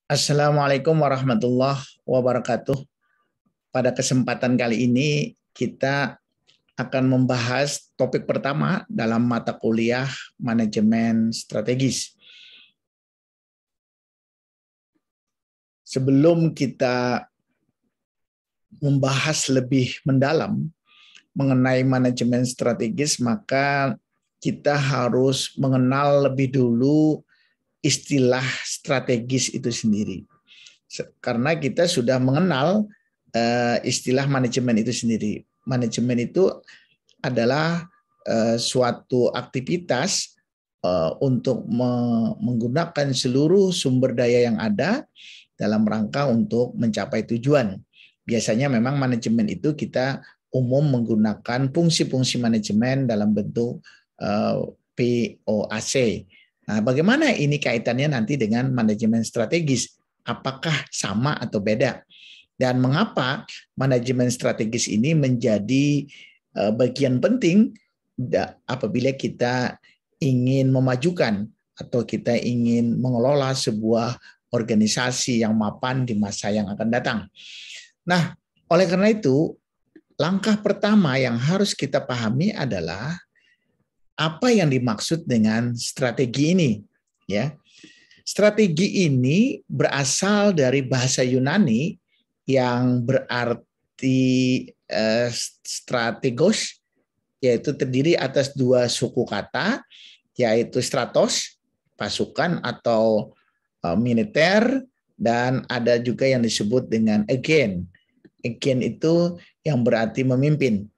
Assalamualaikum warahmatullahi wabarakatuh. Pada kesempatan kali ini kita akan membahas topik pertama dalam mata kuliah manajemen strategis. Sebelum kita membahas lebih mendalam mengenai manajemen strategis, maka kita harus mengenal lebih dulu istilah strategis itu sendiri. Karena kita sudah mengenal istilah manajemen itu sendiri. Manajemen itu adalah suatu aktivitas untuk menggunakan seluruh sumber daya yang ada dalam rangka untuk mencapai tujuan. Biasanya memang manajemen itu kita umum menggunakan fungsi-fungsi manajemen dalam bentuk POAC. Nah, bagaimana ini kaitannya nanti dengan manajemen strategis? Apakah sama atau beda? Dan mengapa manajemen strategis ini menjadi bagian penting apabila kita ingin memajukan atau kita ingin mengelola sebuah organisasi yang mapan di masa yang akan datang. Nah, oleh karena itu, langkah pertama yang harus kita pahami adalah apa yang dimaksud dengan strategi ini, ya. Strategi ini berasal dari bahasa Yunani yang berarti strategos, yaitu terdiri atas dua suku kata, yaitu stratos, pasukan atau militer, dan ada juga yang disebut dengan agen. Agen itu yang berarti memimpin.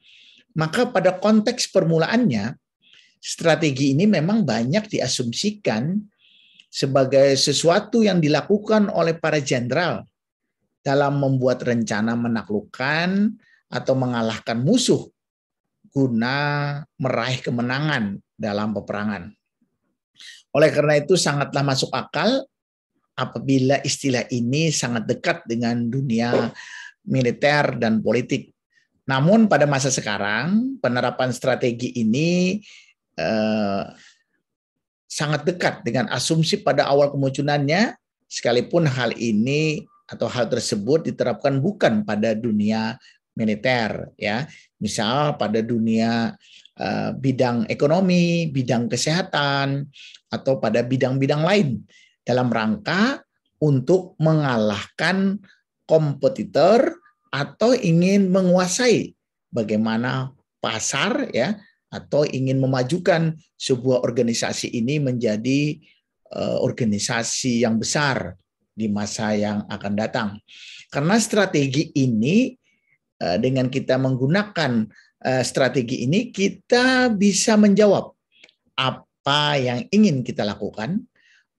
Maka pada konteks permulaannya, strategi ini memang banyak diasumsikan sebagai sesuatu yang dilakukan oleh para jenderal dalam membuat rencana menaklukkan atau mengalahkan musuh guna meraih kemenangan dalam peperangan. Oleh karena itu sangatlah masuk akal apabila istilah ini sangat dekat dengan dunia militer dan politik. Namun pada masa sekarang penerapan strategi ini sangat dekat dengan asumsi pada awal kemunculannya, sekalipun hal ini atau hal tersebut diterapkan bukan pada dunia militer, ya. Misal pada dunia bidang ekonomi, bidang kesehatan, atau pada bidang-bidang lain dalam rangka untuk mengalahkan kompetitor atau ingin menguasai bagaimana pasar, ya, atau ingin memajukan sebuah organisasi ini menjadi organisasi yang besar di masa yang akan datang. Karena strategi ini, dengan kita menggunakan strategi ini, kita bisa menjawab apa yang ingin kita lakukan,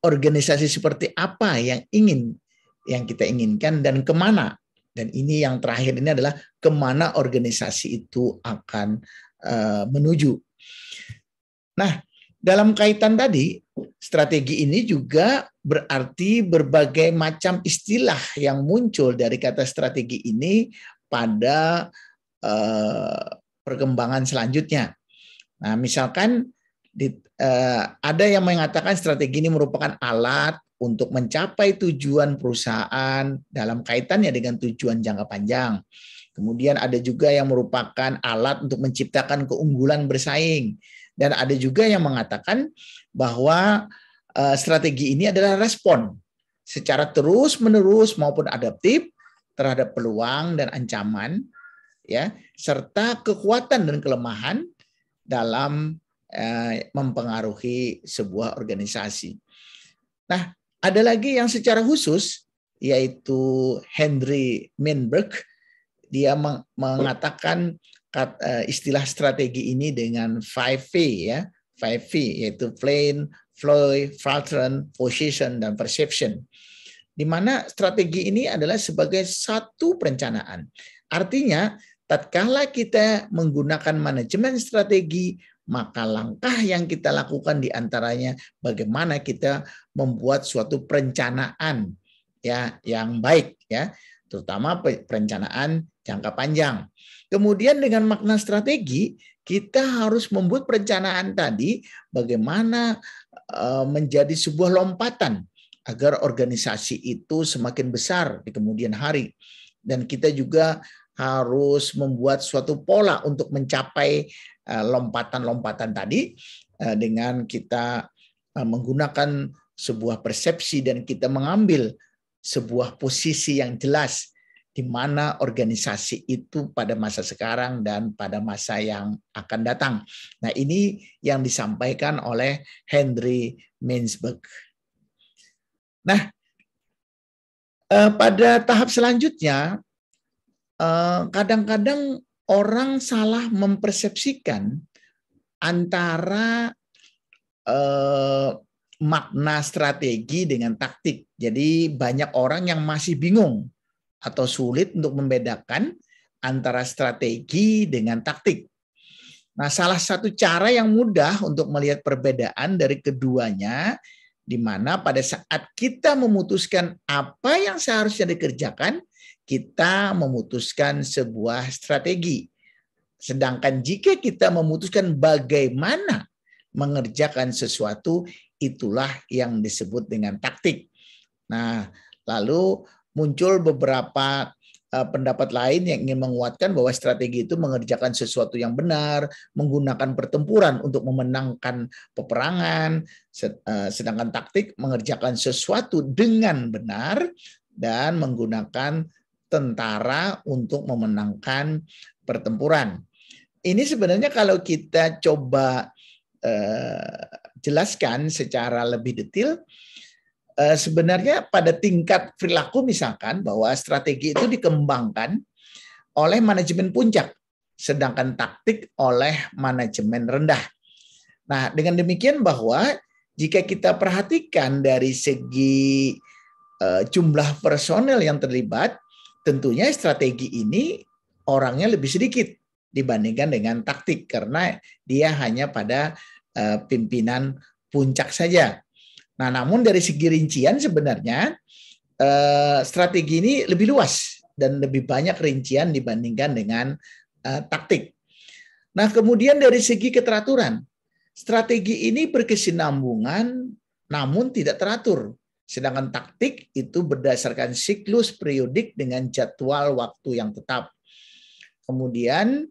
organisasi seperti apa yang kita inginkan, dan kemana. Dan ini yang terakhir ini adalah kemana organisasi itu akan menuju. Nah, dalam kaitan tadi, strategi ini juga berarti berbagai macam istilah yang muncul dari kata strategi ini pada perkembangan selanjutnya. Nah, misalkan ada yang mengatakan strategi ini merupakan alat untuk mencapai tujuan perusahaan dalam kaitannya dengan tujuan jangka panjang. Kemudian ada juga yang merupakan alat untuk menciptakan keunggulan bersaing. Dan ada juga yang mengatakan bahwa strategi ini adalah respon secara terus-menerus maupun adaptif terhadap peluang dan ancaman, ya, serta kekuatan dan kelemahan dalam mempengaruhi sebuah organisasi. Nah, ada lagi yang secara khusus, yaitu Henry Minberg. Dia mengatakan istilah strategi ini dengan 5V, ya, 5V, yaitu plan, flow, pattern, position, dan perception. Di mana strategi ini adalah sebagai satu perencanaan. Artinya, tatkala kita menggunakan manajemen strategi, maka langkah yang kita lakukan diantaranya bagaimana kita membuat suatu perencanaan, ya, yang baik, ya, terutama perencanaan jangka panjang. Kemudian dengan makna strategi, kita harus membuat perencanaan tadi bagaimana menjadi sebuah lompatan agar organisasi itu semakin besar di kemudian hari. Dan kita juga harus membuat suatu pola untuk mencapai lompatan-lompatan tadi dengan kita menggunakan sebuah persepsi dan kita mengambil sebuah posisi yang jelas di mana organisasi itu pada masa sekarang dan pada masa yang akan datang. Nah, ini yang disampaikan oleh Henry Mintzberg. Nah, pada tahap selanjutnya, kadang-kadang orang salah mempersepsikan antara makna strategi dengan taktik. Jadi banyak orang yang masih bingung atau sulit untuk membedakan antara strategi dengan taktik. Nah, salah satu cara yang mudah untuk melihat perbedaan dari keduanya, di mana pada saat kita memutuskan apa yang seharusnya dikerjakan, kita memutuskan sebuah strategi. Sedangkan jika kita memutuskan bagaimana mengerjakan sesuatu, itulah yang disebut dengan taktik. Nah, lalu muncul beberapa pendapat lain yang ingin menguatkan bahwa strategi itu mengerjakan sesuatu yang benar, menggunakan pertempuran untuk memenangkan peperangan, sedangkan taktik mengerjakan sesuatu dengan benar dan menggunakan tentara untuk memenangkan pertempuran. Ini sebenarnya kalau kita coba jelaskan secara lebih detail, sebenarnya pada tingkat perilaku misalkan bahwa strategi itu dikembangkan oleh manajemen puncak, sedangkan taktik oleh manajemen rendah. Nah, dengan demikian bahwa jika kita perhatikan dari segi jumlah personel yang terlibat, tentunya strategi ini orangnya lebih sedikit dibandingkan dengan taktik karena dia hanya pada pimpinan puncak saja. Nah, namun dari segi rincian sebenarnya strategi ini lebih luas dan lebih banyak rincian dibandingkan dengan taktik. Nah, kemudian dari segi keteraturan, strategi ini berkesinambungan namun tidak teratur. Sedangkan taktik itu berdasarkan siklus periodik dengan jadwal waktu yang tetap. Kemudian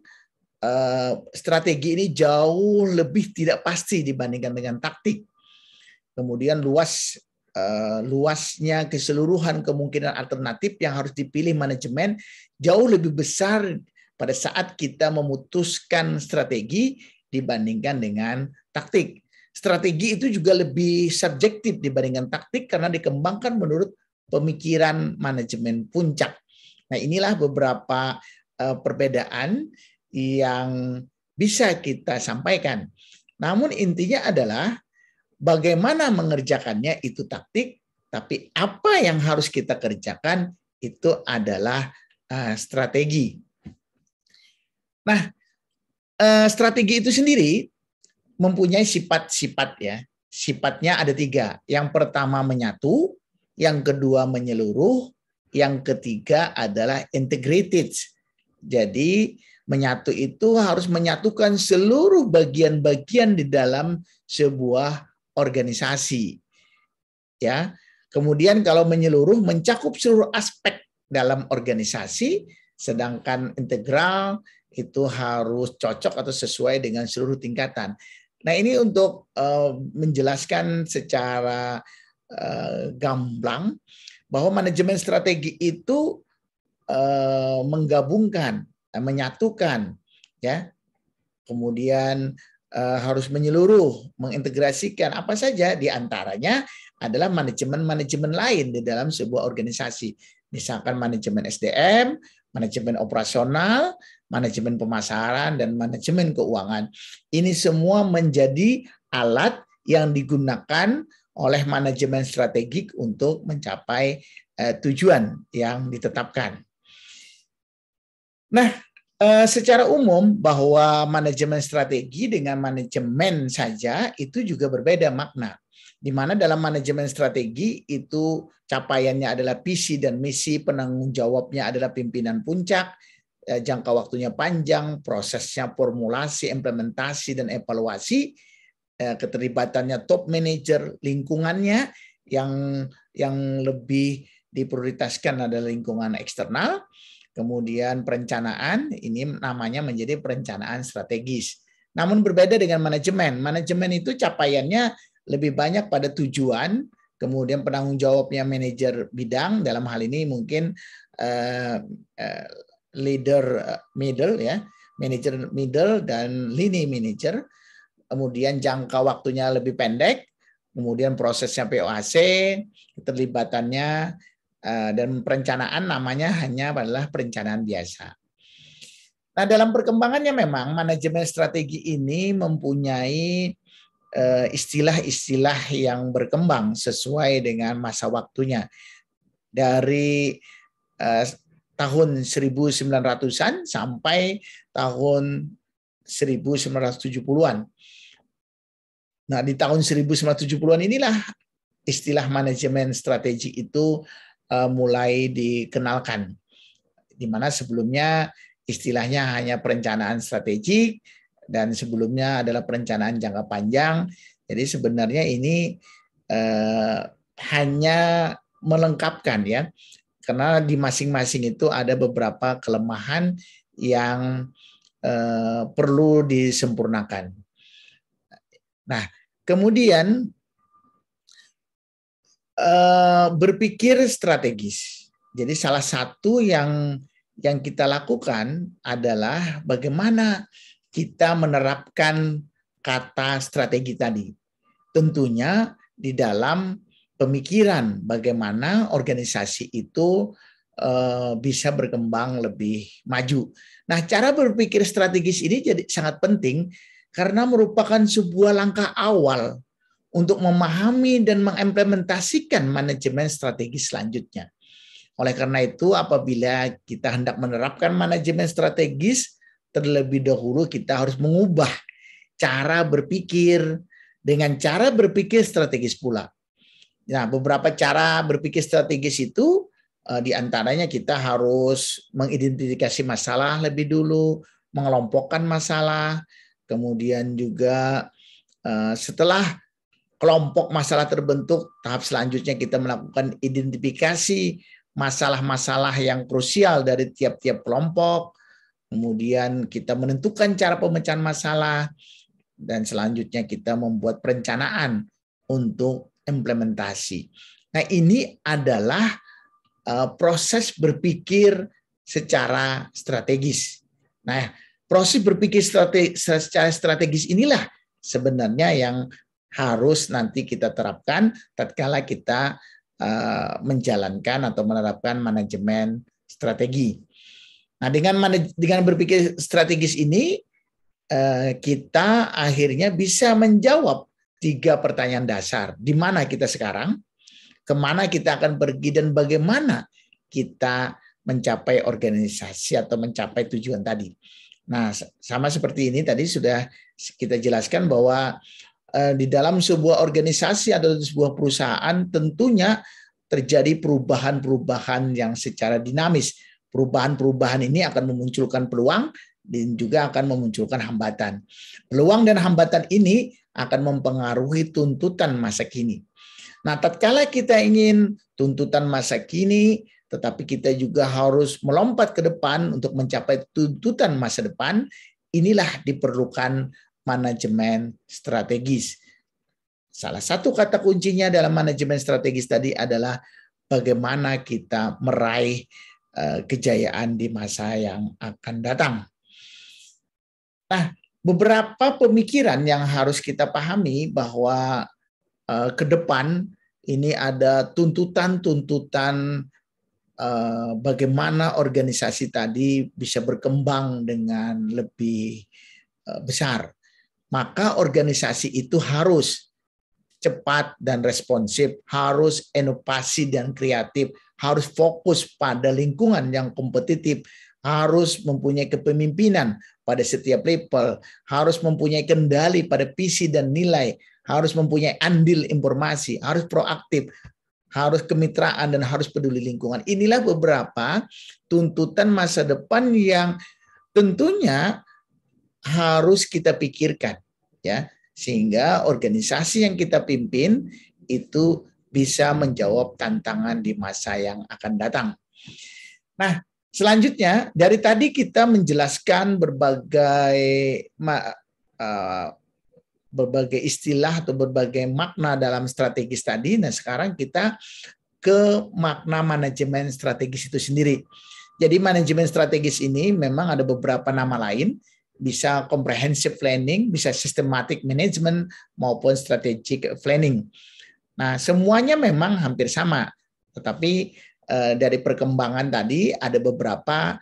strategi ini jauh lebih tidak pasti dibandingkan dengan taktik. Kemudian luasnya keseluruhan kemungkinan alternatif yang harus dipilih manajemen jauh lebih besar pada saat kita memutuskan strategi dibandingkan dengan taktik. Strategi itu juga lebih subjektif dibandingkan taktik karena dikembangkan menurut pemikiran manajemen puncak. Nah, inilah beberapa perbedaan yang bisa kita sampaikan. Namun intinya adalah bagaimana mengerjakannya itu taktik, tapi apa yang harus kita kerjakan itu adalah strategi. Nah, strategi itu sendiri mempunyai sifat-sifat ya. Sifatnya ada 3. Yang pertama menyatu, yang kedua menyeluruh, yang ketiga adalah integrated. Jadi menyatu itu harus menyatukan seluruh bagian-bagian di dalam sebuah organisasi. Ya. Kemudian kalau menyeluruh mencakup seluruh aspek dalam organisasi, sedangkan integral itu harus cocok atau sesuai dengan seluruh tingkatan. Nah, ini untuk menjelaskan secara gamblang bahwa manajemen strategi itu menggabungkan, menyatukan, ya. Kemudian harus menyeluruh, mengintegrasikan apa saja, diantaranya adalah manajemen-manajemen lain di dalam sebuah organisasi. Misalkan manajemen SDM, manajemen operasional, manajemen pemasaran, dan manajemen keuangan. Ini semua menjadi alat yang digunakan oleh manajemen strategik untuk mencapai tujuan yang ditetapkan. Nah, secara umum bahwa manajemen strategi dengan manajemen saja itu juga berbeda makna. Di mana dalam manajemen strategi itu capaiannya adalah visi dan misi, penanggung jawabnya adalah pimpinan puncak, jangka waktunya panjang, prosesnya formulasi, implementasi, dan evaluasi, keterlibatannya top manager, lingkungannya yang yang lebih diprioritaskan adalah lingkungan eksternal. Kemudian perencanaan, ini namanya menjadi perencanaan strategis. Namun berbeda dengan manajemen. Manajemen itu capaiannya lebih banyak pada tujuan, kemudian penanggung jawabnya manajer bidang, dalam hal ini mungkin leader middle ya, manager middle dan lini manager. Kemudian jangka waktunya lebih pendek, kemudian prosesnya POAC, keterlibatannya dan perencanaan namanya hanya adalah perencanaan biasa. Nah, dalam perkembangannya memang manajemen strategi ini mempunyai istilah-istilah yang berkembang sesuai dengan masa waktunya. Dari tahun 1900-an sampai tahun 1970-an. Nah, di tahun 1970-an inilah istilah manajemen strategi itu mulai dikenalkan. Di mana sebelumnya istilahnya hanya perencanaan strategik dan sebelumnya adalah perencanaan jangka panjang. Jadi sebenarnya ini hanya melengkapkan ya. Karena di masing-masing itu ada beberapa kelemahan yang perlu disempurnakan. Nah, kemudian berpikir strategis. Jadi salah satu yang kita lakukan adalah bagaimana kita menerapkan kata strategi tadi. Tentunya di dalam pemikiran bagaimana organisasi itu bisa berkembang lebih maju. Nah, cara berpikir strategis ini jadi sangat penting karena merupakan sebuah langkah awal untuk memahami dan mengimplementasikan manajemen strategis selanjutnya. Oleh karena itu, apabila kita hendak menerapkan manajemen strategis, terlebih dahulu kita harus mengubah cara berpikir dengan cara berpikir strategis pula. Nah, beberapa cara berpikir strategis itu diantaranya kita harus mengidentifikasi masalah lebih dulu, mengelompokkan masalah, kemudian juga setelah kelompok masalah terbentuk, tahap selanjutnya kita melakukan identifikasi masalah-masalah yang krusial dari tiap-tiap kelompok. Kemudian kita menentukan cara pemecahan masalah dan selanjutnya kita membuat perencanaan untuk implementasi. Nah, ini adalah proses berpikir secara strategis. Nah, proses berpikir secara strategis inilah sebenarnya yang harus nanti kita terapkan tatkala kita menjalankan atau menerapkan manajemen strategi. Nah, dengan berpikir strategis ini kita akhirnya bisa menjawab 3 pertanyaan dasar. Di mana kita sekarang, kemana kita akan pergi, dan bagaimana kita mencapai organisasi atau mencapai tujuan tadi. Nah, sama seperti ini tadi sudah kita jelaskan bahwa di dalam sebuah organisasi atau sebuah perusahaan tentunya terjadi perubahan-perubahan yang secara dinamis. Perubahan-perubahan ini akan memunculkan peluang dan juga akan memunculkan hambatan. Peluang dan hambatan ini akan mempengaruhi tuntutan masa kini. Nah, tatkala kita ingin tuntutan masa kini, tetapi kita juga harus melompat ke depan untuk mencapai tuntutan masa depan, inilah diperlukan manajemen strategis. Salah satu kata kuncinya dalam manajemen strategis tadi adalah bagaimana kita meraih kejayaan di masa yang akan datang. Nah, beberapa pemikiran yang harus kita pahami bahwa ke depan ini ada tuntutan-tuntutan bagaimana organisasi tadi bisa berkembang dengan lebih besar. Maka organisasi itu harus cepat dan responsif, harus inovasi dan kreatif, harus fokus pada lingkungan yang kompetitif, harus mempunyai kepemimpinan pada setiap level, harus mempunyai kendali pada visi dan nilai, harus mempunyai andil informasi, harus proaktif, harus kemitraan, dan harus peduli lingkungan. Inilah beberapa tuntutan masa depan yang tentunya harus kita pikirkan, ya, sehingga organisasi yang kita pimpin itu bisa menjawab tantangan di masa yang akan datang. Nah, selanjutnya dari tadi kita menjelaskan berbagai istilah atau berbagai makna dalam strategis tadi. Nah, sekarang kita ke makna manajemen strategis itu sendiri. Jadi manajemen strategis ini memang ada beberapa nama lain, bisa comprehensive planning, bisa systematic management, maupun strategic planning. Nah, semuanya memang hampir sama, tetapi dari perkembangan tadi ada beberapa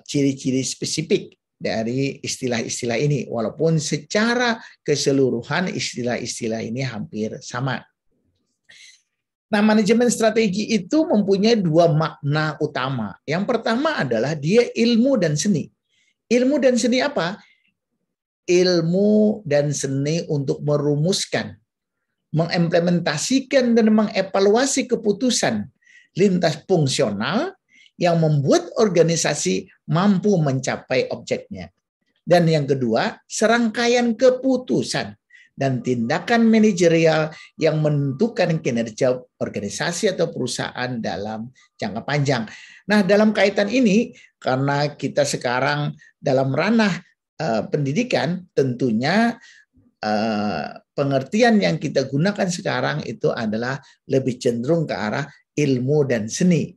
ciri-ciri spesifik dari istilah-istilah ini, walaupun secara keseluruhan istilah-istilah ini hampir sama. Nah, manajemen strategi itu mempunyai dua makna utama. Yang pertama adalah dia ilmu dan seni. Ilmu dan seni apa? Ilmu dan seni untuk merumuskan, mengimplementasikan dan mengevaluasi keputusan lintas fungsional yang membuat organisasi mampu mencapai objeknya. Dan yang kedua, serangkaian keputusan dan tindakan manajerial yang menentukan kinerja organisasi atau perusahaan dalam jangka panjang. Nah, dalam kaitan ini, karena kita sekarang dalam ranah pendidikan, tentunya pengertian yang kita gunakan sekarang itu adalah lebih cenderung ke arah ilmu dan seni.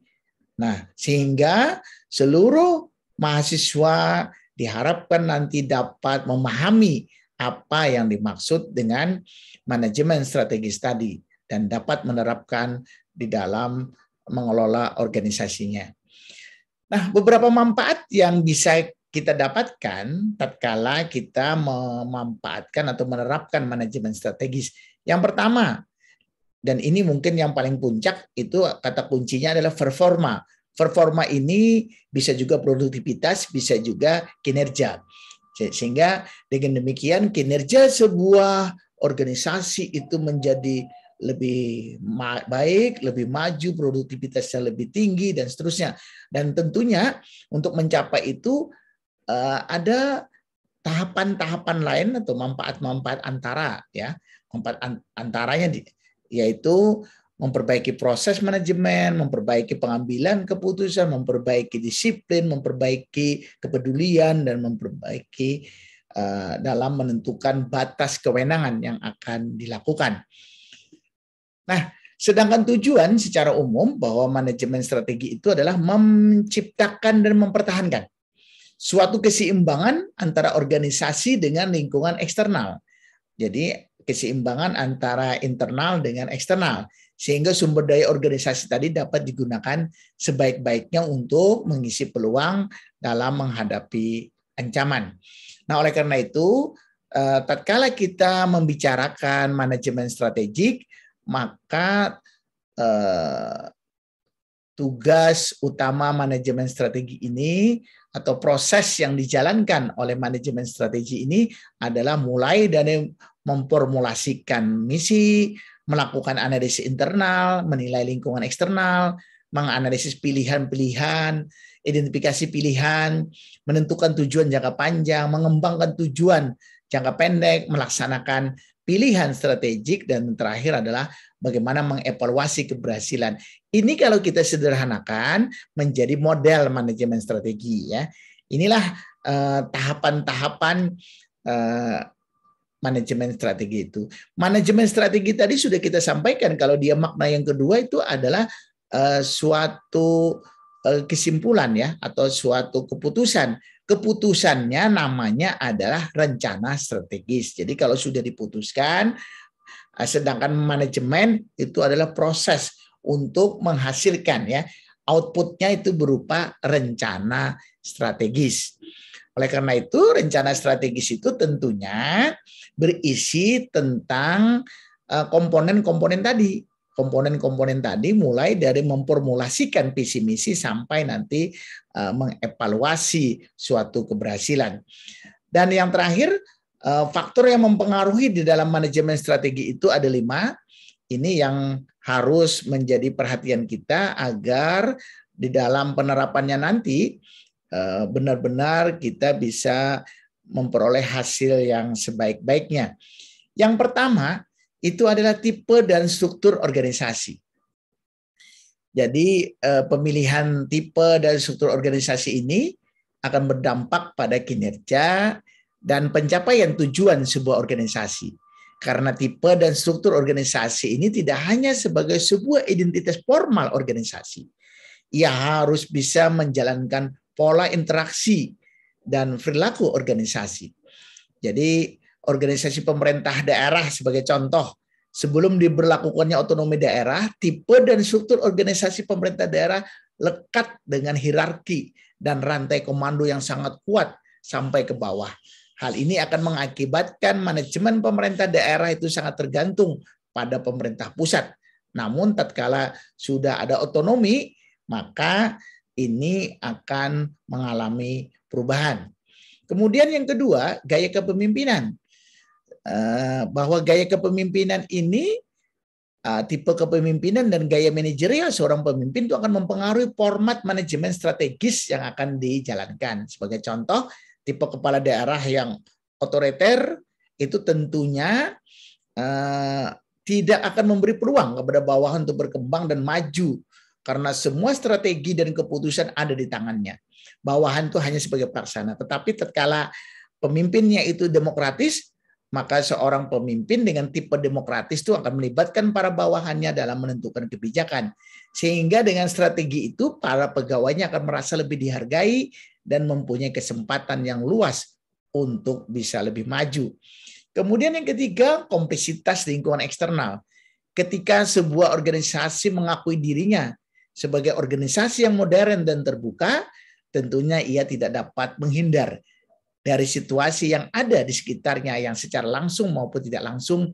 Nah, sehingga seluruh mahasiswa diharapkan nanti dapat memahami apa yang dimaksud dengan manajemen strategis tadi dan dapat menerapkan di dalam mengelola organisasinya. Nah, beberapa manfaat yang bisa kita dapatkan tatkala kita memanfaatkan atau menerapkan manajemen strategis. Yang pertama, dan ini mungkin yang paling puncak, itu kata kuncinya adalah performa. Performa ini bisa juga produktivitas, bisa juga kinerja. Sehingga dengan demikian kinerja sebuah organisasi itu menjadi lebih baik, lebih maju, produktivitasnya lebih tinggi, dan seterusnya. Dan tentunya untuk mencapai itu ada tahapan-tahapan lain atau manfaat-manfaat antara, ya. Manfaat antaranya yaitu memperbaiki proses manajemen, memperbaiki pengambilan keputusan, memperbaiki disiplin, memperbaiki kepedulian, dan memperbaiki dalam menentukan batas kewenangan yang akan dilakukan. Nah, sedangkan tujuan secara umum bahwa manajemen strategi itu adalah menciptakan dan mempertahankan suatu keseimbangan antara organisasi dengan lingkungan eksternal. Jadi keseimbangan antara internal dengan eksternal, sehingga sumber daya organisasi tadi dapat digunakan sebaik-baiknya untuk mengisi peluang dalam menghadapi ancaman. Nah, oleh karena itu, tatkala kita membicarakan manajemen strategik, maka tugas utama manajemen strategi ini atau proses yang dijalankan oleh manajemen strategi ini adalah mulai dari memformulasikan misi, melakukan analisis internal, menilai lingkungan eksternal, menganalisis pilihan-pilihan, identifikasi pilihan, menentukan tujuan jangka panjang, mengembangkan tujuan jangka pendek, melaksanakan pilihan strategik, dan terakhir adalah bagaimana mengevaluasi keberhasilan. Ini kalau kita sederhanakan menjadi model manajemen strategi, ya. Inilah tahapan-tahapan manajemen strategi itu. Manajemen strategi tadi sudah kita sampaikan kalau dia makna yang kedua itu adalah suatu kesimpulan, ya, atau suatu keputusan. Keputusannya namanya adalah rencana strategis. Jadi kalau sudah diputuskan, sedangkan manajemen itu adalah proses untuk menghasilkan, ya, outputnya itu berupa rencana strategis. Oleh karena itu, rencana strategis itu tentunya berisi tentang komponen-komponen tadi. Komponen-komponen tadi mulai dari memformulasikan visi misi sampai nanti mengevaluasi suatu keberhasilan. Dan yang terakhir, faktor yang mempengaruhi di dalam manajemen strategi itu ada 5. Ini yang harus menjadi perhatian kita agar di dalam penerapannya nanti benar-benar kita bisa memperoleh hasil yang sebaik-baiknya. Yang pertama, itu adalah tipe dan struktur organisasi. Jadi pemilihan tipe dan struktur organisasi ini akan berdampak pada kinerja dan pencapaian tujuan sebuah organisasi. Karena tipe dan struktur organisasi ini tidak hanya sebagai sebuah identitas formal organisasi. Ia harus bisa menjalankan pola interaksi dan perilaku organisasi. Jadi organisasi pemerintah daerah sebagai contoh, sebelum diberlakukannya otonomi daerah, tipe dan struktur organisasi pemerintah daerah lekat dengan hierarki dan rantai komando yang sangat kuat sampai ke bawah. Hal ini akan mengakibatkan manajemen pemerintah daerah itu sangat tergantung pada pemerintah pusat. Namun tatkala sudah ada otonomi, maka ini akan mengalami perubahan. Kemudian yang kedua, gaya kepemimpinan. Bahwa gaya kepemimpinan ini, tipe kepemimpinan dan gaya manajerial seorang pemimpin itu akan mempengaruhi format manajemen strategis yang akan dijalankan. Sebagai contoh, tipe kepala daerah yang otoriter itu tentunya tidak akan memberi peluang kepada bawahan untuk berkembang dan maju karena semua strategi dan keputusan ada di tangannya. Bawahan itu hanya sebagai pelaksana. Tetapi tatkala pemimpinnya itu demokratis, maka seorang pemimpin dengan tipe demokratis itu akan melibatkan para bawahannya dalam menentukan kebijakan. Sehingga dengan strategi itu para pegawainya akan merasa lebih dihargai dan mempunyai kesempatan yang luas untuk bisa lebih maju. Kemudian yang ketiga, kompleksitas lingkungan eksternal. Ketika sebuah organisasi mengakui dirinya sebagai organisasi yang modern dan terbuka, tentunya ia tidak dapat menghindar dari situasi yang ada di sekitarnya yang secara langsung maupun tidak langsung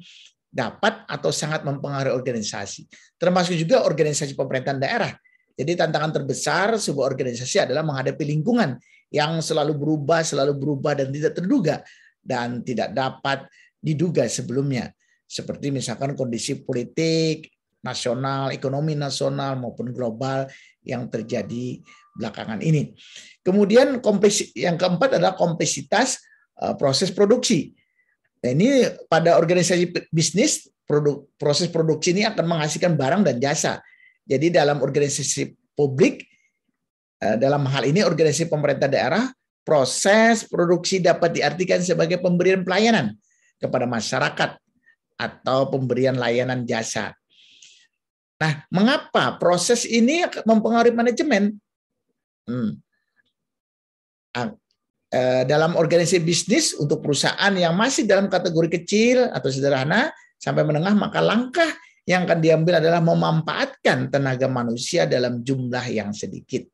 dapat atau sangat mempengaruhi organisasi. Termasuk juga organisasi pemerintahan daerah. Jadi tantangan terbesar sebuah organisasi adalah menghadapi lingkungan yang selalu berubah dan tidak terduga dan tidak dapat diduga sebelumnya. Seperti misalkan kondisi politik nasional, ekonomi nasional maupun global yang terjadi belakangan ini. Kemudian yang keempat adalah kompleksitas proses produksi. Nah, ini pada organisasi bisnis, proses produksi ini akan menghasilkan barang dan jasa. Jadi dalam organisasi publik, dalam hal ini organisasi pemerintah daerah, proses produksi dapat diartikan sebagai pemberian pelayanan kepada masyarakat atau pemberian layanan jasa. Nah, mengapa proses ini mempengaruhi manajemen? Dalam organisasi bisnis untuk perusahaan yang masih dalam kategori kecil atau sederhana sampai menengah, maka langkah yang akan diambil adalah memanfaatkan tenaga manusia dalam jumlah yang sedikit.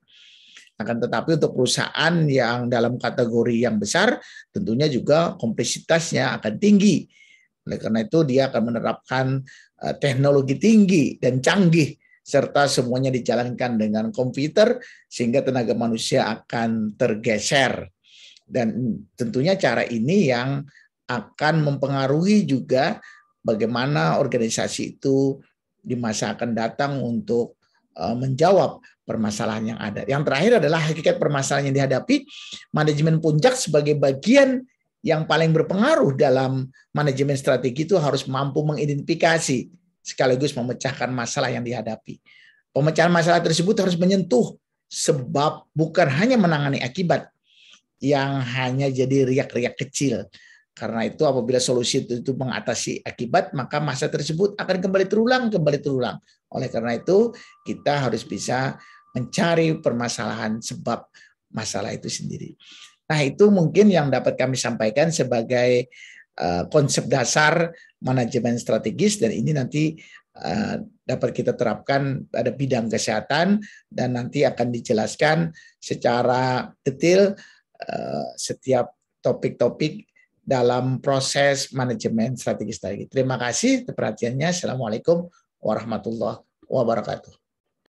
Akan tetapi untuk perusahaan yang dalam kategori yang besar, tentunya juga kompleksitasnya akan tinggi. Oleh karena itu dia akan menerapkan teknologi tinggi dan canggih, serta semuanya dijalankan dengan komputer sehingga tenaga manusia akan tergeser. Dan tentunya cara ini yang akan mempengaruhi juga bagaimana organisasi itu di masa akan datang untuk menjawab permasalahan yang ada. Yang terakhir adalah hakikat permasalahan yang dihadapi. Manajemen puncak sebagai bagian yang paling berpengaruh dalam manajemen strategi itu harus mampu mengidentifikasi sekaligus memecahkan masalah yang dihadapi. Pemecahan masalah tersebut harus menyentuh sebab, bukan hanya menangani akibat yang hanya jadi riak-riak kecil. Karena itu apabila solusi itu mengatasi akibat, maka masalah tersebut akan kembali terulang. Oleh karena itu kita harus bisa mencari permasalahan sebab masalah itu sendiri. Nah, itu mungkin yang dapat kami sampaikan sebagai konsep dasar manajemen strategis, dan ini nanti dapat kita terapkan pada bidang kesehatan dan nanti akan dijelaskan secara detail setiap topik-topik dalam proses manajemen strategis tadi. Terima kasih perhatiannya. Assalamualaikum warahmatullahi wabarakatuh.